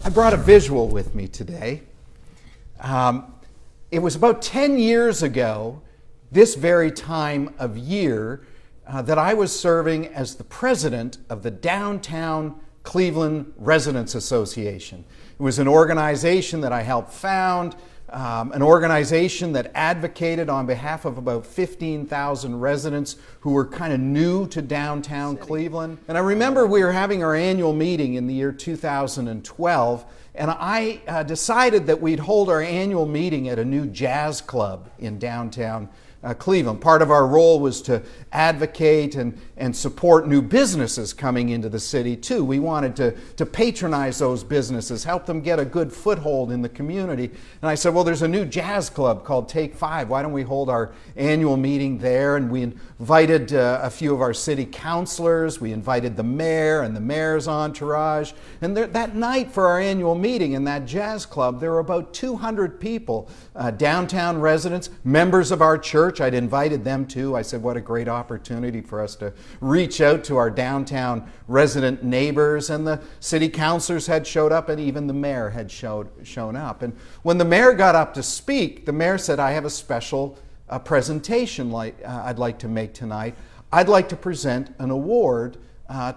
I brought a visual with me today. It was about 10 years ago, this very time of year, that I was serving as the president of the Downtown Cleveland Residents Association. It was an organization that I helped found, an organization that advocated on behalf of about 15,000 residents who were kind of new to downtown Cleveland. And I remember we were having our annual meeting in the year 2012, and I decided that we'd hold our annual meeting at a new jazz club in downtown Cleveland. Part of our role was to advocate and support new businesses coming into the city too. We wanted to patronize those businesses, help them get a good foothold in the community. And I said, well, there's a new jazz club called Take 5. Why don't we hold our annual meeting there? And we invited a few of our city councilors. We invited the mayor and the mayor's entourage. And that night for our annual meeting in that jazz club, there were about 200 people, downtown residents, members of our church. I'd invited them too. I said, what a great opportunity for us to reach out to our downtown resident neighbors. And the city councilors had showed up, and even the mayor had shown up. And when the mayor got up to speak, the mayor said, I have a special presentation I'd like to make tonight. I'd like to present an award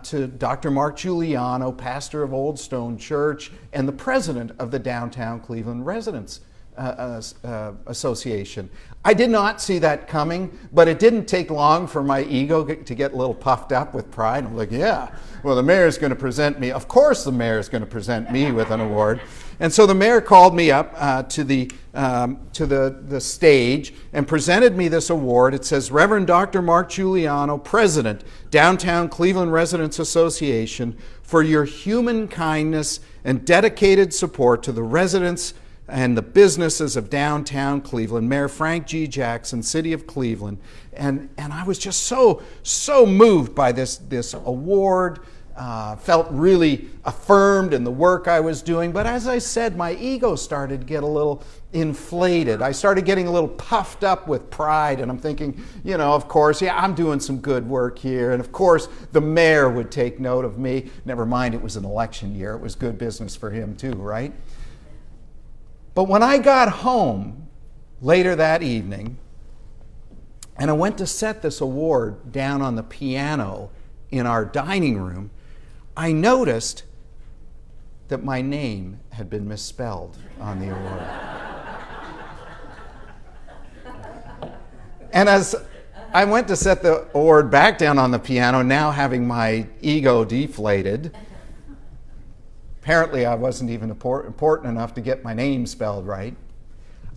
to Dr. Mark Giuliano, pastor of Old Stone Church and the president of the Downtown Cleveland Residents Association. I did not see that coming, but it didn't take long for my ego to get a little puffed up with pride. I'm like, yeah, well, the mayor's going to present me. Of course the mayor's going to present me with an award. And so the mayor called me up to the stage and presented me this award. It says, Reverend Dr. Mark Giuliano, President, Downtown Cleveland Residents Association, for your human kindness and dedicated support to the residents and the businesses of downtown Cleveland, Mayor Frank G. Jackson, City of Cleveland. And I was just so moved by this award, felt really affirmed in the work I was doing. But as I said, my ego started to get a little inflated. I started getting a little puffed up with pride, and I'm thinking, you know, of course, yeah, I'm doing some good work here. And of course, the mayor would take note of me. Never mind, it was an election year. It was good business for him too, right? But when I got home later that evening, and I went to set this award down on the piano in our dining room, I noticed that my name had been misspelled on the award. And as I went to set the award back down on the piano, now having my ego deflated, apparently I wasn't even important enough to get my name spelled right.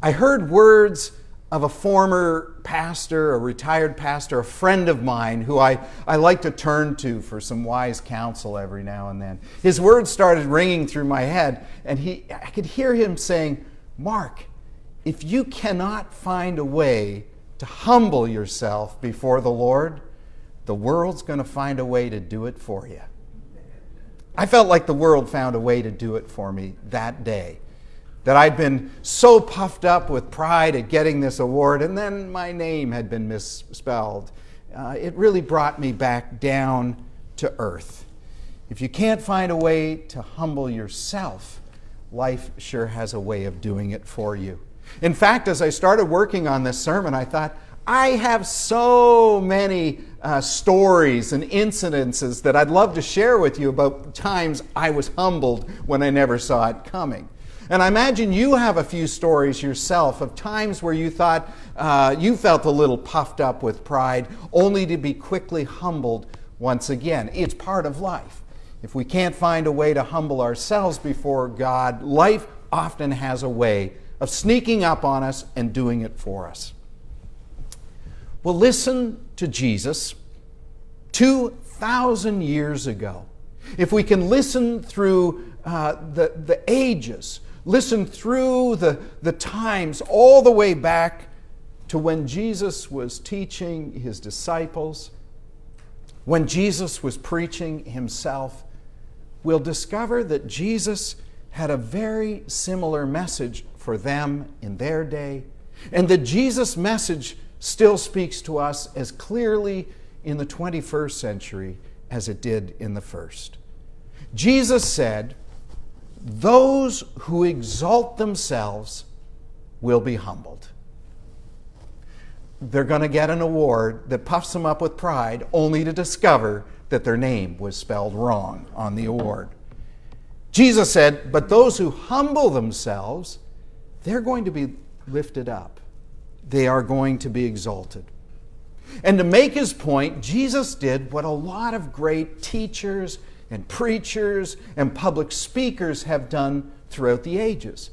I heard words of a former pastor, a retired pastor, a friend of mine who I like to turn to for some wise counsel every now and then. His words started ringing through my head, and I could hear him saying, Mark, if you cannot find a way to humble yourself before the Lord, the world's going to find a way to do it for you. I felt like the world found a way to do it for me that day. That I'd been so puffed up with pride at getting this award, and then my name had been misspelled. It really brought me back down to earth. If you can't find a way to humble yourself, life sure has a way of doing it for you. In fact, as I started working on this sermon, I thought, I have so many stories and incidences that I'd love to share with you about times I was humbled when I never saw it coming. And I imagine you have a few stories yourself of times where you thought you felt a little puffed up with pride, only to be quickly humbled once again. It's part of life. If we can't find a way to humble ourselves before God, life often has a way of sneaking up on us and doing it for us. Well, listen to Jesus 2,000 years ago. If we can listen through the ages, listen through the times, all the way back to when Jesus was teaching his disciples, when Jesus was preaching himself, we'll discover that Jesus had a very similar message for them in their day, and that Jesus' message still speaks to us as clearly in the 21st century as it did in the first. Jesus said those who exalt themselves will be humbled. They're going to get an award that puffs them up with pride, only to discover that their name was spelled wrong on the award. Jesus said, but those who humble themselves, they're going to be lifted up. They are going to be exalted. And to make his point, Jesus did what a lot of great teachers and preachers and public speakers have done throughout the ages.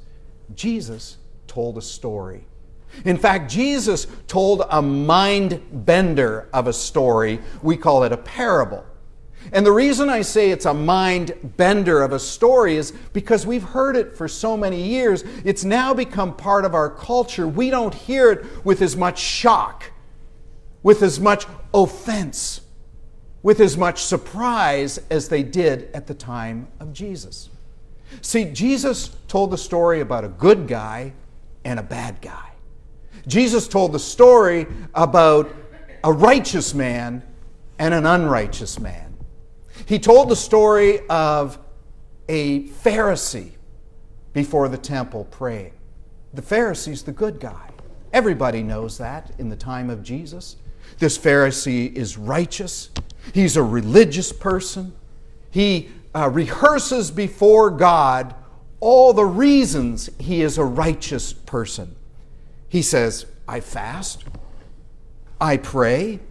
Jesus told a story. In fact, Jesus told a mind bender of a story. We call it a parable. And the reason I say it's a mind bender of a story is because we've heard it for so many years. It's now become part of our culture. We don't hear it with as much shock, with as much offense, with as much surprise as they did at the time of Jesus. See, Jesus told the story about a good guy and a bad guy. Jesus told the story about a righteous man and an unrighteous man. He told the story of a Pharisee before the temple praying. The Pharisee's the good guy. Everybody knows that in the time of Jesus. This Pharisee is righteous. He's a religious person. He rehearses before God all the reasons he is a righteous person. He says, I fast, I pray,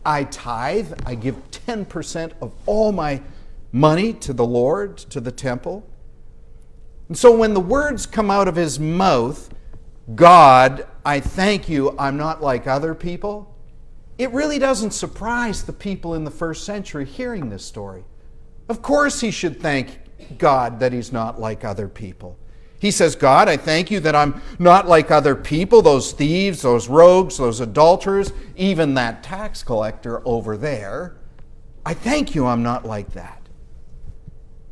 I tithe, I give 10% of all my money to the Lord, to the temple. And so when the words come out of his mouth, God, I thank you, I'm not like other people, it really doesn't surprise the people in the first century hearing this story. Of course he should thank God that he's not like other people. He says, God, I thank you that I'm not like other people, those thieves, those rogues, those adulterers, even that tax collector over there. I thank you I'm not like that.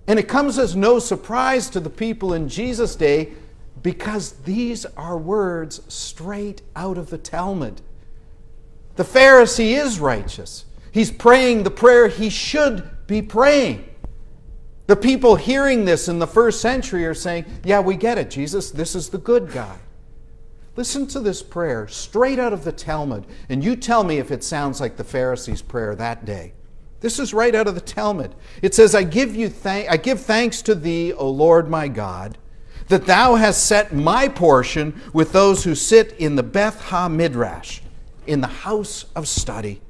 And it comes as no surprise to the people in Jesus' day because these are words straight out of the Talmud. The Pharisee is righteous. He's praying the prayer he should be praying. The people hearing this in the first century are saying, yeah, we get it, Jesus. This is the good guy. Listen to this prayer straight out of the Talmud, and you tell me if it sounds like the Pharisees' prayer that day. This is right out of the Talmud. It says, I give thanks to thee, O Lord my God, that thou hast set my portion with those who sit in the Beth HaMidrash, in the house of study.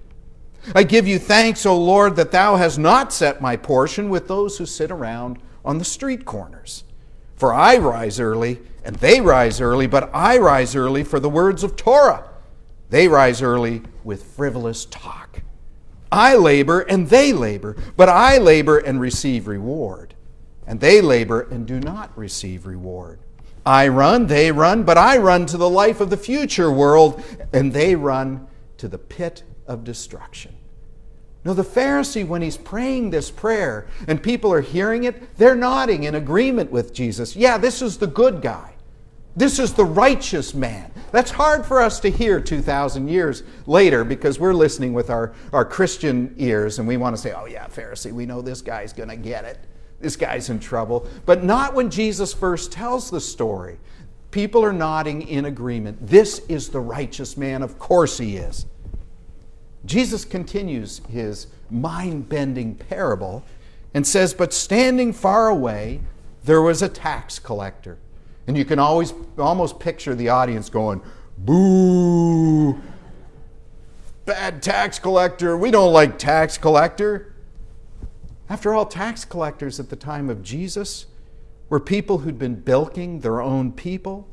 I give you thanks, O Lord, that thou hast not set my portion with those who sit around on the street corners. For I rise early, and they rise early, but I rise early for the words of Torah. They rise early with frivolous talk. I labor, and they labor, but I labor and receive reward. And they labor and do not receive reward. I run, they run, but I run to the life of the future world, and they run to the pit of destruction. Now the Pharisee, when he's praying this prayer and people are hearing it, they're nodding in agreement with Jesus. Yeah, this is the good guy. This is the righteous man. That's hard for us to hear 2,000 years later because we're listening with our Christian ears and we want to say, oh yeah, Pharisee, we know this guy's going to get it. This guy's in trouble. But not when Jesus first tells the story. People are nodding in agreement. This is the righteous man. Of course he is. Jesus continues his mind-bending parable and says, but standing far away, there was a tax collector. And you can almost picture the audience going, boo, bad tax collector, we don't like tax collector. After all, tax collectors at the time of Jesus were people who'd been bilking their own people,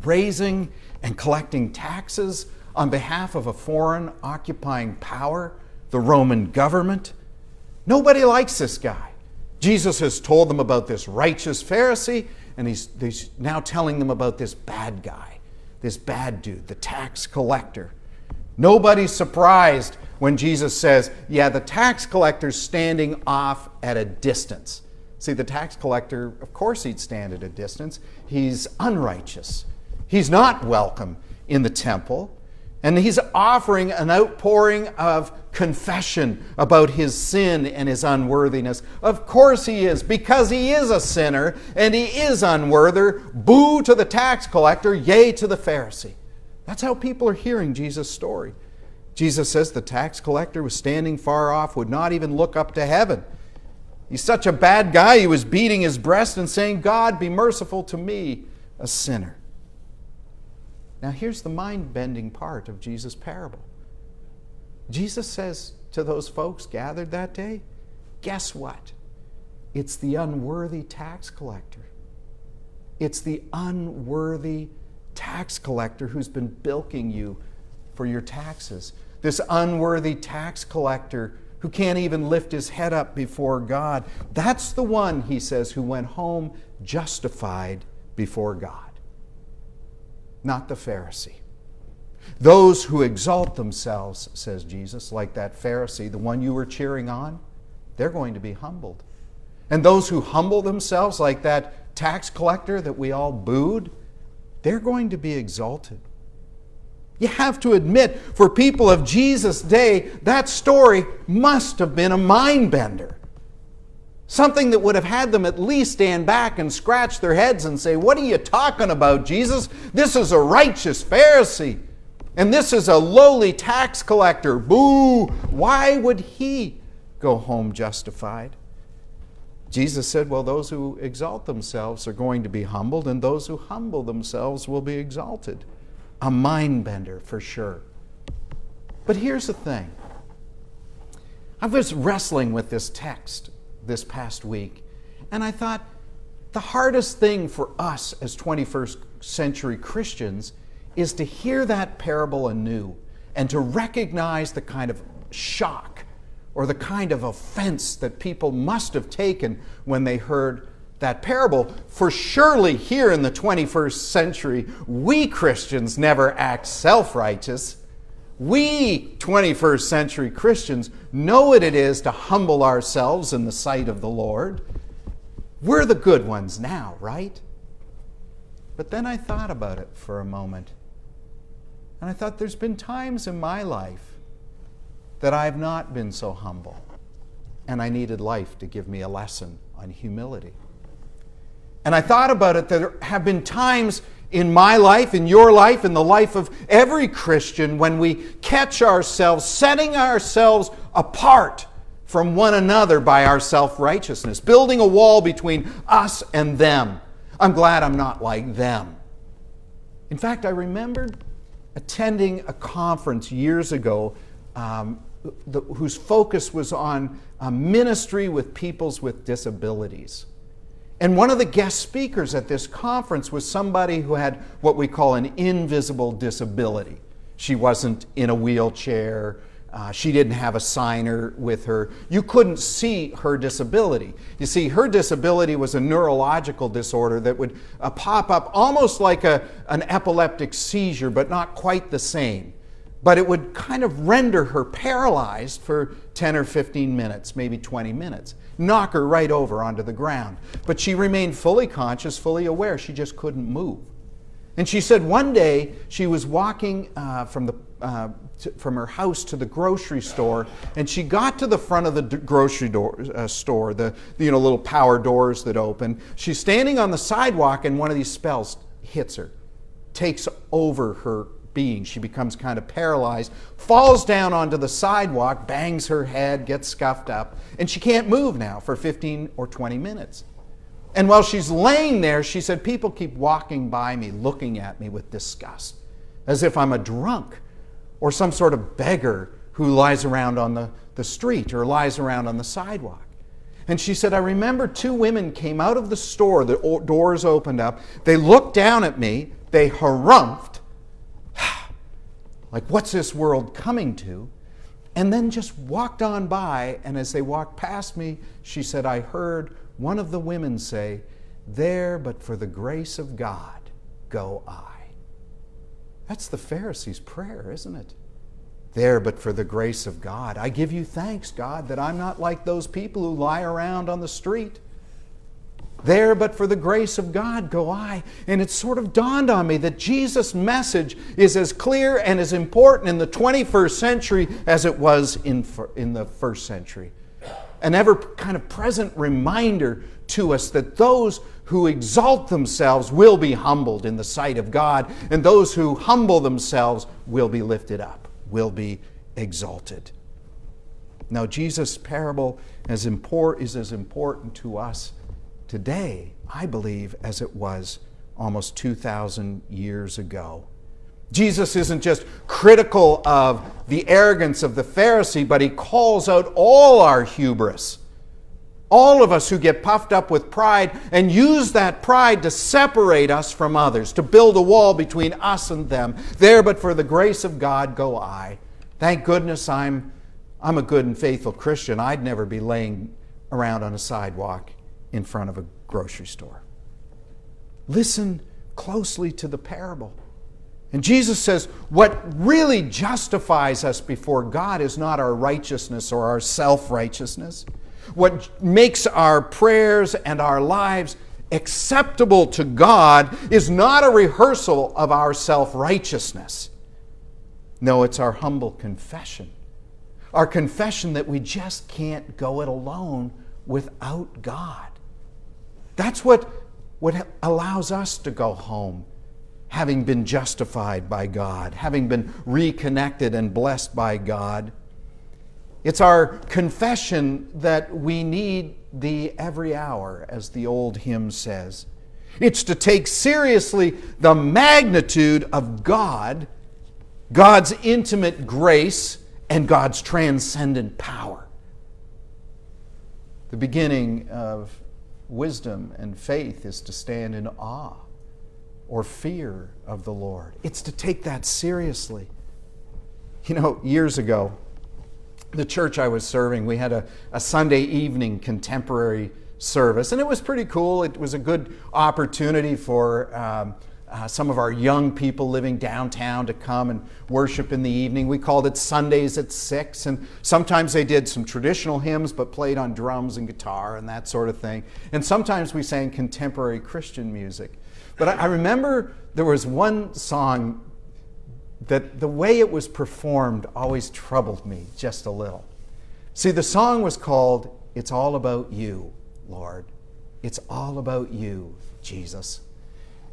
raising and collecting taxes on behalf of a foreign occupying power, the Roman government. Nobody likes this guy. Jesus has told them about this righteous Pharisee, and he's now telling them about this bad guy, this bad dude, the tax collector. Nobody's surprised when Jesus says, yeah, the tax collector's standing off at a distance. See, the tax collector, of course he'd stand at a distance. He's unrighteous. He's not welcome in the temple. And he's offering an outpouring of confession about his sin and his unworthiness. Of course he is, because he is a sinner and he is unworthy. Boo to the tax collector, yay to the Pharisee. That's how people are hearing Jesus' story. Jesus says the tax collector was standing far off, would not even look up to heaven. He's such a bad guy, he was beating his breast and saying, God, be merciful to me, a sinner. Now here's the mind-bending part of Jesus' parable. Jesus says to those folks gathered that day, guess what? It's the unworthy tax collector. It's the unworthy tax collector who's been bilking you for your taxes. This unworthy tax collector who can't even lift his head up before God. That's the one, he says, who went home justified before God. Not the Pharisee. Those who exalt themselves, says Jesus, like that Pharisee, the one you were cheering on, they're going to be humbled. And those who humble themselves, like that tax collector that we all booed, they're going to be exalted. You have to admit, for people of Jesus' day, that story must have been a mind bender. Something that would have had them at least stand back and scratch their heads and say, what are you talking about, Jesus? This is a righteous Pharisee. And this is a lowly tax collector. Boo! Why would he go home justified? Jesus said, well, those who exalt themselves are going to be humbled, and those who humble themselves will be exalted. A mind bender for sure. But here's the thing. I was wrestling with this text this past week, and I thought the hardest thing for us as 21st century Christians is to hear that parable anew and to recognize the kind of shock or the kind of offense that people must have taken when they heard that parable. For surely here in the 21st century, we Christians never act self-righteous. We 21st century Christians know what it is to humble ourselves in the sight of the Lord. We're the good ones now, right? But then I thought about it for a moment. And I thought there's been times in my life that I've not been so humble. And I needed life to give me a lesson on humility. And I thought about it that there have been times in my life, in your life, in the life of every Christian, when we catch ourselves setting ourselves apart from one another by our self-righteousness, building a wall between us and them. I'm glad I'm not like them. In fact, I remembered attending a conference years ago whose focus was on ministry with people with disabilities. And one of the guest speakers at this conference was somebody who had what we call an invisible disability. She wasn't in a wheelchair. She didn't have a signer with her. You couldn't see her disability. You see, her disability was a neurological disorder that would pop up almost like an epileptic seizure, but not quite the same. But it would kind of render her paralyzed for 10 or 15 minutes, maybe 20 minutes. Knock her right over onto the ground. But she remained fully conscious, fully aware. She just couldn't move. And she said one day she was walking from her house to the grocery store, and she got to the front of the grocery store, the little power doors that open. She's standing on the sidewalk, and one of these spells hits her, takes over her being. She becomes kind of paralyzed, falls down onto the sidewalk, bangs her head, gets scuffed up, and she can't move now for 15 or 20 minutes. And while she's laying there, she said, people keep walking by me, looking at me with disgust, as if I'm a drunk or some sort of beggar who lies around on the street or lies around on the sidewalk. And she said, I remember two women came out of the store, the doors opened up, they looked down at me, they harumphed, like, what's this world coming to? And then just walked on by, and as they walked past me, she said, I heard one of the women say, there but for the grace of God go I. That's the Pharisee's prayer, isn't it? There but for the grace of God. I give you thanks, God, that I'm not like those people who lie around on the street. There but for the grace of God go I. And it sort of dawned on me that Jesus' message is as clear and as important in the 21st century as it was in the first century. An ever kind of present reminder to us that those who exalt themselves will be humbled in the sight of God, and those who humble themselves will be lifted up, will be exalted. Now, Jesus' parable is as important to us today, I believe, as it was almost 2,000 years ago. Jesus isn't just critical of the arrogance of the Pharisee, but he calls out all our hubris. All of us who get puffed up with pride and use that pride to separate us from others, to build a wall between us and them. There but for the grace of God go I. Thank goodness I'm a good and faithful Christian. I'd never be laying around on a sidewalk in front of a grocery store. Listen closely to the parable. And Jesus says, what really justifies us before God is not our righteousness or our self-righteousness. What makes our prayers and our lives acceptable to God is not a rehearsal of our self-righteousness. No, it's our humble confession. Our confession that we just can't go it alone without God. That's what allows us to go home, having been justified by God, having been reconnected and blessed by God. It's our confession that we need Thee every hour, as the old hymn says. It's to take seriously the magnitude of God, God's intimate grace, and God's transcendent power. The beginning of wisdom and faith is to stand in awe or fear of the Lord. It's to take that seriously. You know, years ago, the church I was serving, we had a Sunday evening contemporary service, and it was pretty cool. It was a good opportunity for some of our young people living downtown to come and worship in the evening. We called it Sundays at 6, and sometimes they did some traditional hymns but played on drums and guitar and that sort of thing. And sometimes we sang contemporary Christian music. But I remember there was one song that the way it was performed always troubled me just a little. See, the song was called, "It's All About You, Lord. It's All About You, Jesus."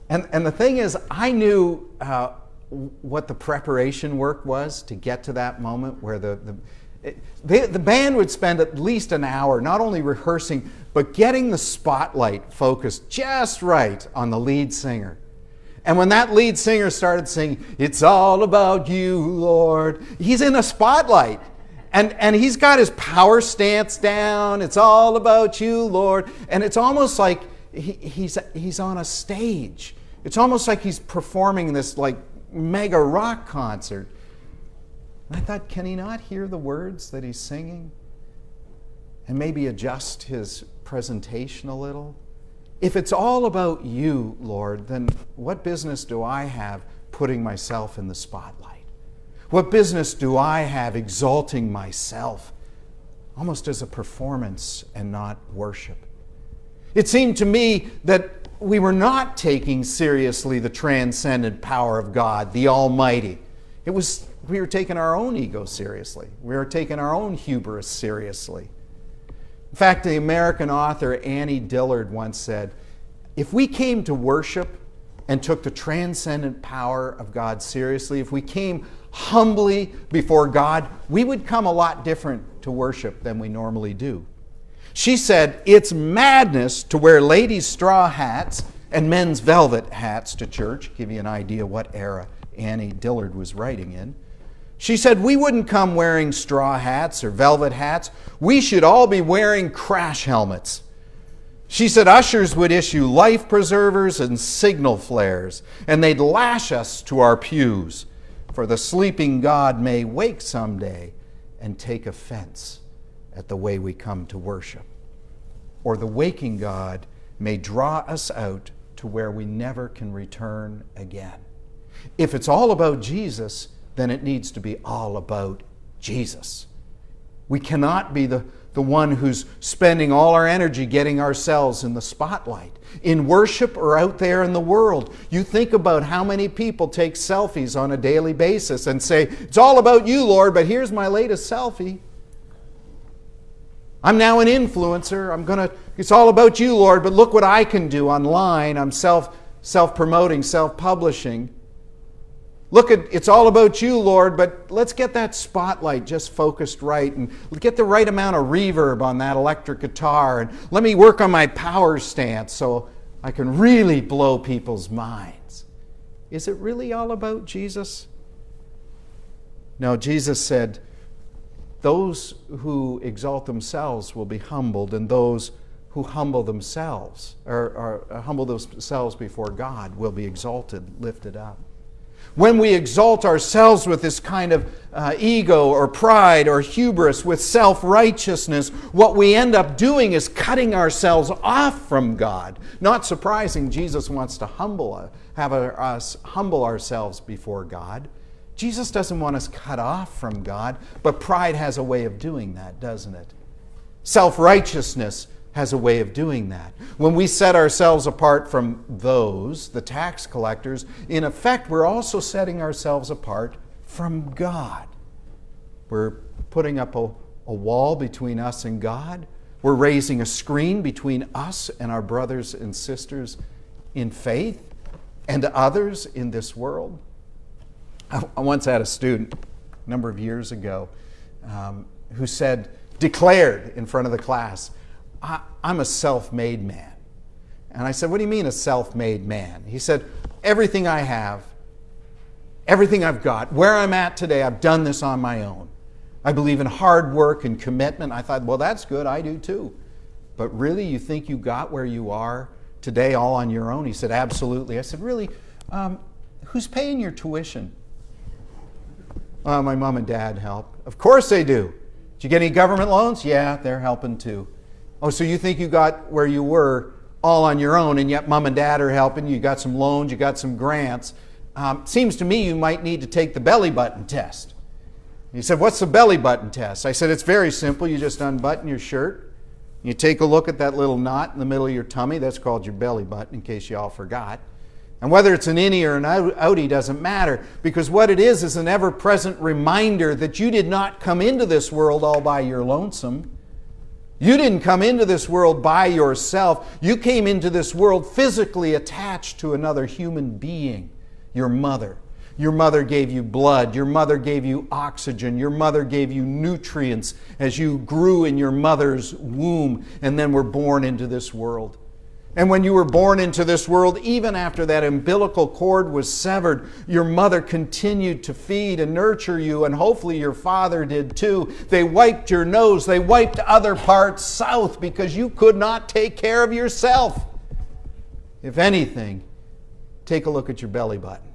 And the thing is, I knew what the preparation work was to get to that moment where the band would spend at least an hour not only rehearsing, but getting the spotlight focused just right on the lead singer. And when that lead singer started singing, "It's all about you, Lord," he's in a spotlight. And he's got his power stance down. "It's all about you, Lord." And it's almost like he's on a stage. It's almost like he's performing this like mega rock concert. And I thought, can he not hear the words that he's singing? And maybe adjust his presentation a little? If it's all about you, Lord, then what business do I have putting myself in the spotlight? What business do I have exalting myself almost as a performance and not worship? It seemed to me that we were not taking seriously the transcendent power of God, the Almighty. We were taking our own ego seriously. We were taking our own hubris seriously. In fact, the American author Annie Dillard once said, if we came to worship and took the transcendent power of God seriously, if we came humbly before God, we would come a lot different to worship than we normally do. She said, it's madness to wear ladies' straw hats and men's velvet hats to church. Give you an idea what era Annie Dillard was writing in. She said, we wouldn't come wearing straw hats or velvet hats. We should all be wearing crash helmets. She said ushers would issue life preservers and signal flares, and they'd lash us to our pews, for the sleeping God may wake someday and take offense at the way we come to worship. Or the waking God may draw us out to where we never can return again. If it's all about Jesus, then it needs to be all about Jesus. We cannot be the one who's spending all our energy getting ourselves in the spotlight, in worship or out there in the world. You think about how many people take selfies on a daily basis and say, it's all about you, Lord, but here's my latest selfie. I'm now an influencer. It's all about you, Lord, but look what I can do online. I'm self-promoting, self-publishing. It's all about you, Lord, but let's get that spotlight just focused right and get the right amount of reverb on that electric guitar, and let me work on my power stance so I can really blow people's minds. Is it really all about Jesus? No, Jesus said, those who exalt themselves will be humbled, and those who humble themselves or humble themselves before God will be exalted, lifted up. When we exalt ourselves with this kind of ego or pride or hubris, with self-righteousness, what we end up doing is cutting ourselves off from God. Not surprising, Jesus wants to have us humble ourselves before God. Jesus doesn't want us cut off from God, but pride has a way of doing that, doesn't it? Self-righteousness has a way of doing that. When we set ourselves apart from the tax collectors, in effect, we're also setting ourselves apart from God. We're putting up a wall between us and God. We're raising a screen between us and our brothers and sisters in faith and others in this world. I once had a student, a number of years ago, who declared in front of the class, I'm a self-made man. And I said, what do you mean a self-made man? He said, everything I have, everything I've got, where I'm at today, I've done this on my own. I believe in hard work and commitment. I thought, well, that's good, I do too. But really, you think you got where you are today all on your own? He said, absolutely. I said, really, who's paying your tuition? My mom and dad help. Of course they do. Did you get any government loans? Yeah, they're helping too. Oh, so you think you got where you were all on your own, and yet mom and dad are helping. You got some loans, you got some grants. Seems to me you might need to take the belly button test. He said, what's the belly button test? I said, it's very simple. You just unbutton your shirt. You take a look at that little knot in the middle of your tummy. That's called your belly button, in case you all forgot. And whether it's an innie or an outie doesn't matter, because what it is an ever-present reminder that you did not come into this world all by your lonesome. You didn't come into this world by yourself. You came into this world physically attached to another human being, your mother. Your mother gave you blood. Your mother gave you oxygen. Your mother gave you nutrients as you grew in your mother's womb and then were born into this world. And when you were born into this world, even after that umbilical cord was severed, your mother continued to feed and nurture you, and hopefully your father did too. They wiped your nose. They wiped other parts south because you could not take care of yourself. If anything, take a look at your belly button.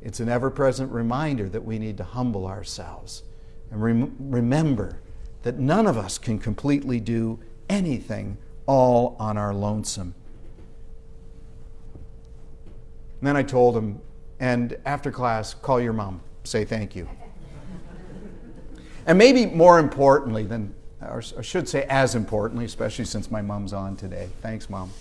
It's an ever-present reminder that we need to humble ourselves and remember that none of us can completely do anything all on our lonesome. And then I told him, and after class, call your mom, say thank you. And maybe more importantly or I should say as importantly, especially since my mom's on today. Thanks, Mom.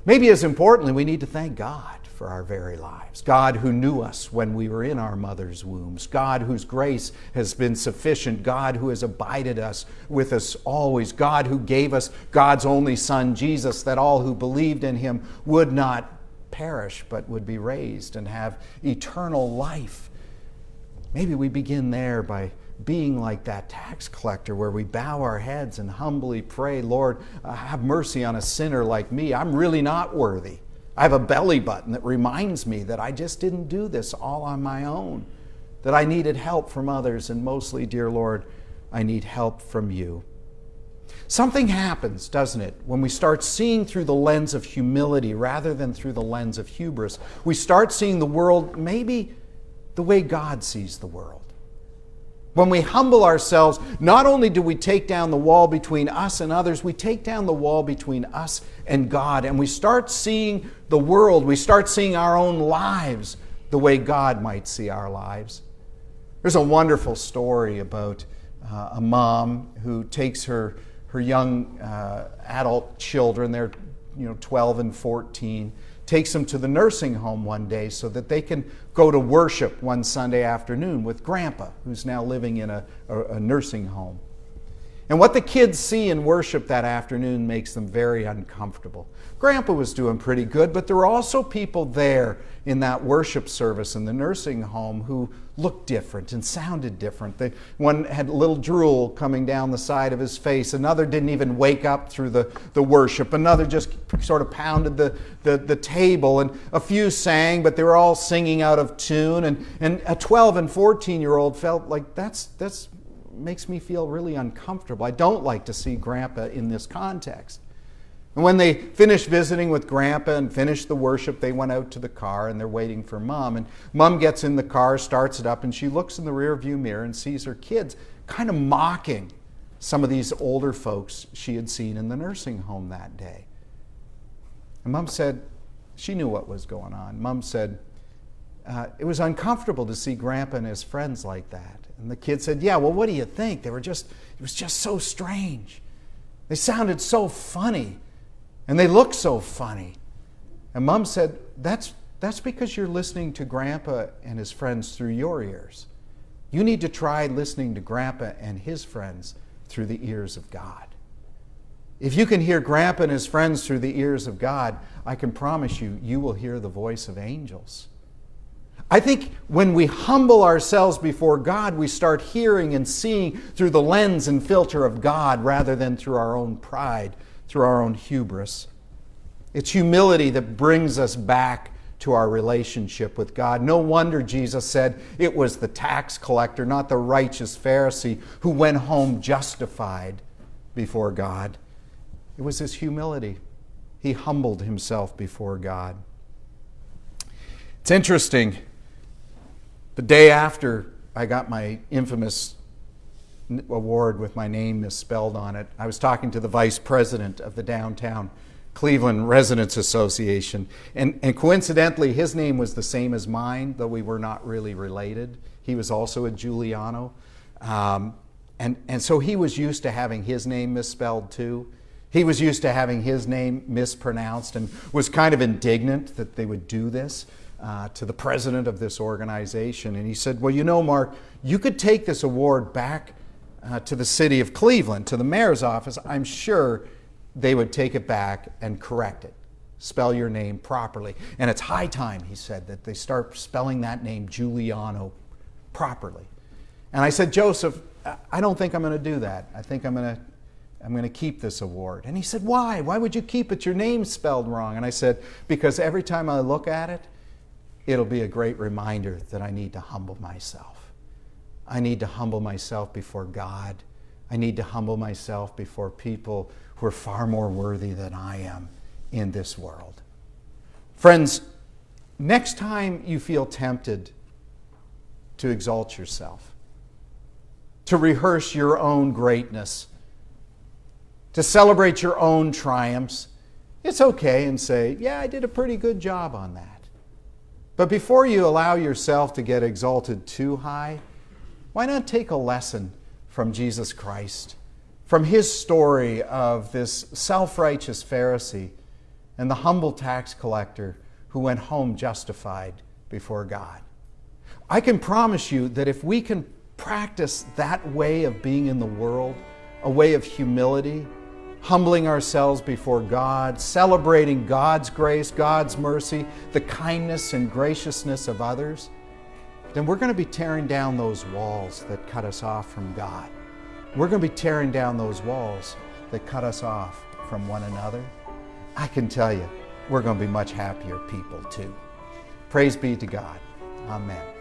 Maybe as importantly, we need to thank God for our very lives. God who knew us when we were in our mother's wombs. God whose grace has been sufficient. God who has abided with us always. God who gave us God's only Son, Jesus, that all who believed in Him would not perish, but would be raised and have eternal life. Maybe we begin there by being like that tax collector, where we bow our heads and humbly pray, Lord, have mercy on a sinner like me. I'm really not worthy. I have a belly button that reminds me that I just didn't do this all on my own, that I needed help from others, and mostly, dear Lord, I need help from you. Something happens, doesn't it, when we start seeing through the lens of humility rather than through the lens of hubris. We start seeing the world maybe the way God sees the world. When we humble ourselves, not only do we take down the wall between us and others, we take down the wall between us and God, and we start seeing the world, we start seeing our own lives the way God might see our lives. There's a wonderful story about a mom who takes her young adult children, they're 12 and 14, takes them to the nursing home one day so that they can go to worship one Sunday afternoon with Grandpa, who's now living in a nursing home. And what the kids see in worship that afternoon makes them very uncomfortable. Grandpa was doing pretty good, but there were also people there in that worship service in the nursing home who looked different and sounded different. One had a little drool coming down the side of his face. Another didn't even wake up through the worship. Another just sort of pounded the table. And a few sang, but they were all singing out of tune. And a 12 and 14-year-old felt like that's makes me feel really uncomfortable. I don't like to see Grandpa in this context. And when they finished visiting with Grandpa and finished the worship, they went out to the car and they're waiting for Mom. And Mom gets in the car, starts it up, and she looks in the rearview mirror and sees her kids kind of mocking some of these older folks she had seen in the nursing home that day. And Mom said, she knew what was going on. Mom said, it was uncomfortable to see Grandpa and his friends like that. And the kid said, yeah, well, what do you think? It was just so strange. They sounded so funny. And they looked so funny. And Mom said, that's because you're listening to Grandpa and his friends through your ears. You need to try listening to Grandpa and his friends through the ears of God. If you can hear Grandpa and his friends through the ears of God, I can promise you, you will hear the voice of angels. I think when we humble ourselves before God, we start hearing and seeing through the lens and filter of God rather than through our own pride, through our own hubris. It's humility that brings us back to our relationship with God. No wonder Jesus said it was the tax collector, not the righteous Pharisee, who went home justified before God. It was his humility. He humbled himself before God. It's interesting. The day after I got my infamous award with my name misspelled on it, I was talking to the vice president of the downtown Cleveland Residents Association. And coincidentally, his name was the same as mine, though we were not really related. He was also a Giuliano. And so he was used to having his name misspelled too. He was used to having his name mispronounced and was kind of indignant that they would do this to the president of this organization. And he said, well, Mark, you could take this award back to the city of Cleveland, to the mayor's office. I'm sure they would take it back and correct it. Spell your name properly. And it's high time, he said, that they start spelling that name Giuliano properly. And I said, Joseph, I don't think I'm going to do that. I think I'm going to keep this award. And he said, why? Why would you keep it? Your name's spelled wrong. And I said, because every time I look at it, it'll be a great reminder that I need to humble myself. I need to humble myself before God. I need to humble myself before people who are far more worthy than I am in this world. Friends, next time you feel tempted to exalt yourself, to rehearse your own greatness, to celebrate your own triumphs, it's okay and say, yeah, I did a pretty good job on that. But before you allow yourself to get exalted too high, why not take a lesson from Jesus Christ, from his story of this self-righteous Pharisee and the humble tax collector who went home justified before God? I can promise you that if we can practice that way of being in the world, a way of humility, humbling ourselves before God, celebrating God's grace, God's mercy, the kindness and graciousness of others, then we're going to be tearing down those walls that cut us off from God. We're going to be tearing down those walls that cut us off from one another. I can tell you, we're going to be much happier people too. Praise be to God. Amen.